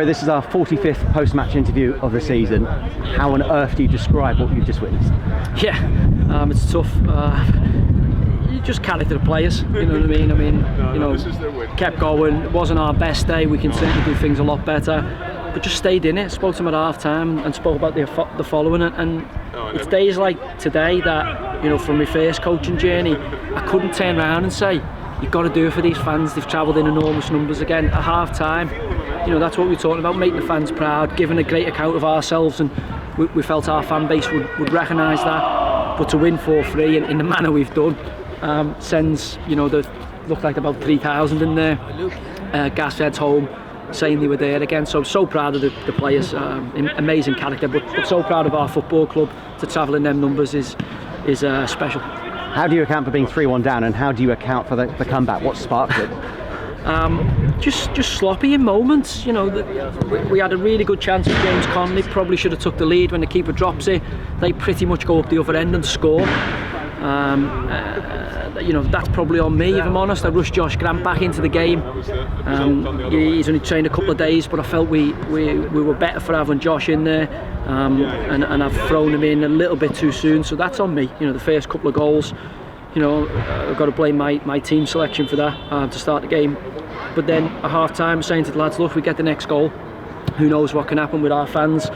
This is our 45th post-match interview of the season. How on earth do you describe what you've just witnessed? Yeah, it's tough. You just character the players, you know what I mean? Kept going. It wasn't our best day. We can certainly do things a lot better, but just stayed in it. Spoke to them at half time and spoke about the following. And it's days like today that, you know, from my first coaching journey, I couldn't turn around and say, you've got to do it for these fans. They've travelled in enormous numbers again at half time. You know, that's what we're talking about, making the fans proud, giving a great account of ourselves, and we felt our fan base would recognise that. But to win 4-3 in the manner we've done sends, you know, there looked like about 3,000 in there. Gashead's home saying they were there again. So proud of the players, amazing character, but so proud of our football club. To travel in them numbers is special. How do you account for being 3-1 down, and how do you account for the comeback? What sparked it? Just sloppy in moments. You know, we had a really good chance with James Connolly. Probably should have took the lead when the keeper drops it. They pretty much go up the other end and score. You know, that's probably on me, if I'm honest. I rushed Josh Grant back into the game. He's only trained a couple of days, but I felt we were better for having Josh in there. And I've thrown him in a little bit too soon, so that's on me. You know, the first couple of goals, you know, I've got to blame my team selection for that to start the game. But then at half time, saying to the lads, look, we get the next goal, who knows what can happen with our fans.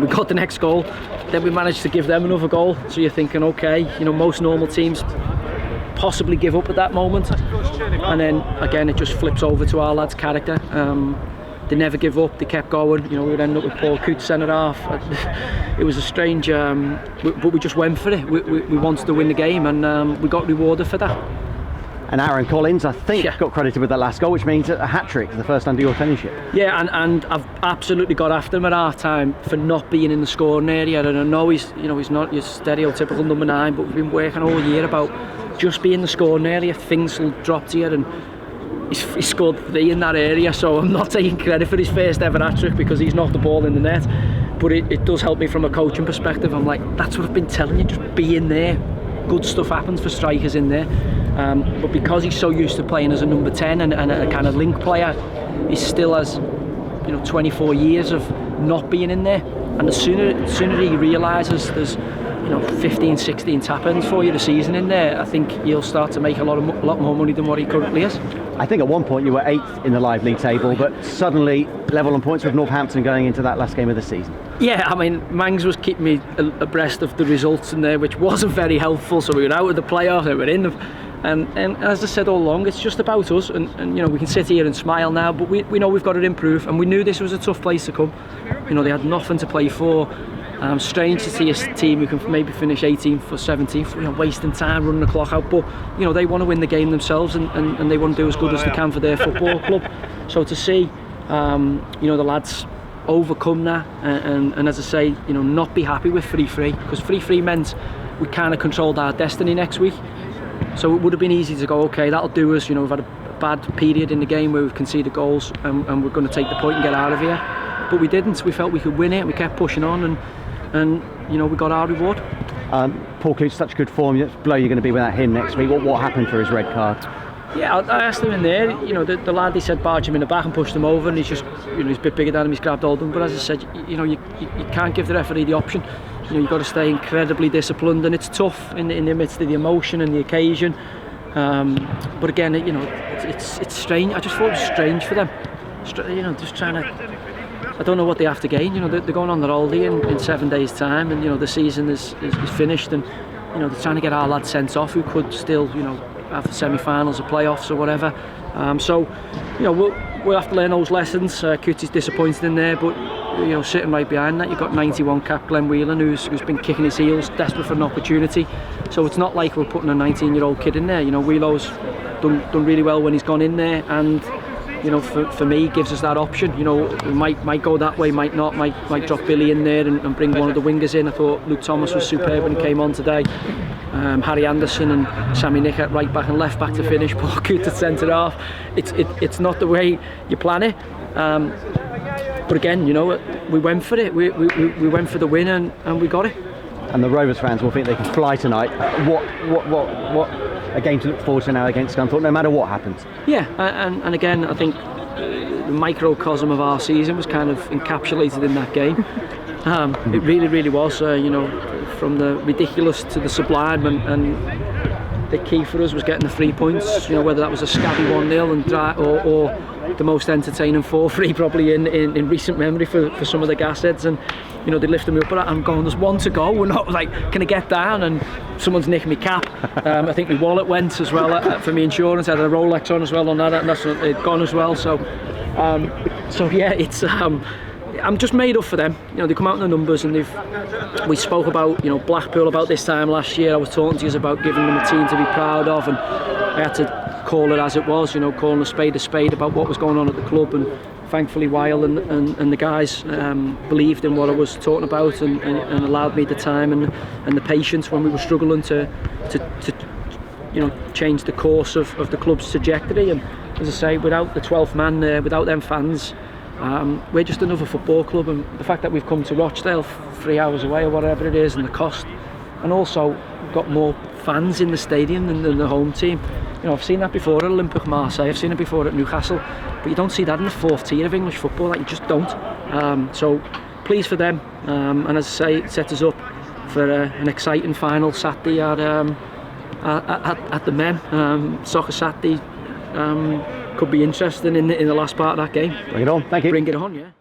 We got the next goal, then we managed to give them another goal. So you're thinking, okay, you know, most normal teams possibly give up at that moment, and then again it just flips over to our lads' character. They never give up, they kept going. You know, we would end up with Paul Coote centre half. It was a strange, but we just went for it. We wanted to win the game, and we got rewarded for that. And Aaron Collins, I think, got credited with that last goal, which means a hat-trick, the first under your tenureship. Yeah, and I've absolutely got after him at half-time for not being in the scoring area. And I know he's not your stereotypical number 9, but we've been working all year about just being in the scoring area. Things will drop to you, and he scored 3 in that area, so I'm not taking credit for his first ever hat-trick because he's knocked the ball in the net. But it does help me from a coaching perspective. I'm like, that's what I've been telling you, just be in there. Good stuff happens for strikers in there. But because he's so used to playing as a number 10 and a kind of link player, he still has, you know, 24 years of not being in there. And the sooner he realises there's, you know, 15, 16 tap-ins for you the season in there, I think he'll start to make a lot more money than what he currently is. I think at one point you were 8th in the live league table, but suddenly level on points with Northampton going into that last game of the season. Yeah, I mean, Mangs was keeping me abreast of the results in there, which wasn't very helpful. So we were out of the playoffs, we were in the... And as I said all along, it's just about us, and you know, we can sit here and smile now, but we know we've got to improve, and we knew this was a tough place to come. You know, they had nothing to play for. Strange to see a team who can maybe finish 18th or 17th, you know, wasting time, running the clock out, but you know, they want to win the game themselves, and they want to do as good as they can for their football club. So to see, you know, the lads overcome that, and as I say, you know, not be happy with 3-3, because 3-3 meant we kind of controlled our destiny next week. So it would have been easy to go, okay, that'll do us. You know, we've had a bad period in the game where we've conceded goals, and we're going to take the point and get out of here. But we didn't. We felt we could win it. We kept pushing on, and you know, we got our reward. Paul Coote's such good form. It's blow you're going to be without him next week. What happened for his red card? Yeah, I asked him in there. You know, the lad, he said barge him in the back and pushed him over, and he's just, you know, he's a bit bigger than him. He's grabbed hold of him. But as I said, you know, you can't give the referee the option. You know, you've got to stay incredibly disciplined, and it's tough in the midst of the emotion and the occasion. But again, you know, it's strange. I just thought it was strange for them. You know, just trying to. I don't know what they have to gain. You know, they're going on their holiday in 7 days' time, and you know, the season is finished, and you know, they're trying to get our lads sent off who could still, you know, have the semi-finals or playoffs or whatever. So, you know, we'll have to learn those lessons. Coote is disappointed in there, but you know, sitting right behind that, you've got 91 cap Glenn Whelan, who's been kicking his heels, desperate for an opportunity. So it's not like we're putting a 19-year-old kid in there. You know, Wheelo's done really well when he's gone in there, and you know, for me, gives us that option. You know, we might go that way, might not, might drop Billy in there and bring one of the wingers in. I thought Luke Thomas was superb when he came on today. Harry Anderson and Sammy Nick at right back and left back to finish. Paul Coote at centre half. It's not the way you plan it. But again, you know, we went for it. We went for the win, and we got it. And the Rovers fans will think they can fly tonight. What a game to look forward to now against Scunthorpe, no matter what happens. Yeah, and again, I think the microcosm of our season was kind of encapsulated in that game. It really was, you know, from the ridiculous to the sublime, and the key for us was getting the 3 points, you know, whether that was a scabby 1-0 and or the most entertaining 4-3 probably in recent memory for some of the gas heads. And you know, they lifted me up, but I'm going, there's one to go, we're not like, can I get down? And someone's nicked me cap. I think my wallet went as well for my insurance. I had a Rolex on as well on that, and that's gone as well. So yeah, it's I'm just made up for them. You know, they come out in the numbers, and we spoke about, you know, Blackpool about this time last year. I was talking to you about giving them a team to be proud of, and I had to call it as it was, you know, calling a spade about what was going on at the club. And thankfully Weil and the guys believed in what I was talking about, and allowed me the time and the patience when we were struggling to you know, change the course of the club's trajectory. And as I say, without the 12th man there, without them fans, we're just another football club. And the fact that we've come to Rochdale 3 hours away or whatever it is, and the cost, and also we've got more fans in the stadium than the home team. You know, I've seen that before at Olympique Marseille, I've seen it before at Newcastle, but you don't see that in the 4th tier of English football. Like, you just don't. So pleased for them, and as I say, it sets us up for an exciting final Saturday at the Men. Soccer Saturday could be interesting in the last part of that game. Bring it on, thank you. Bring it on, yeah.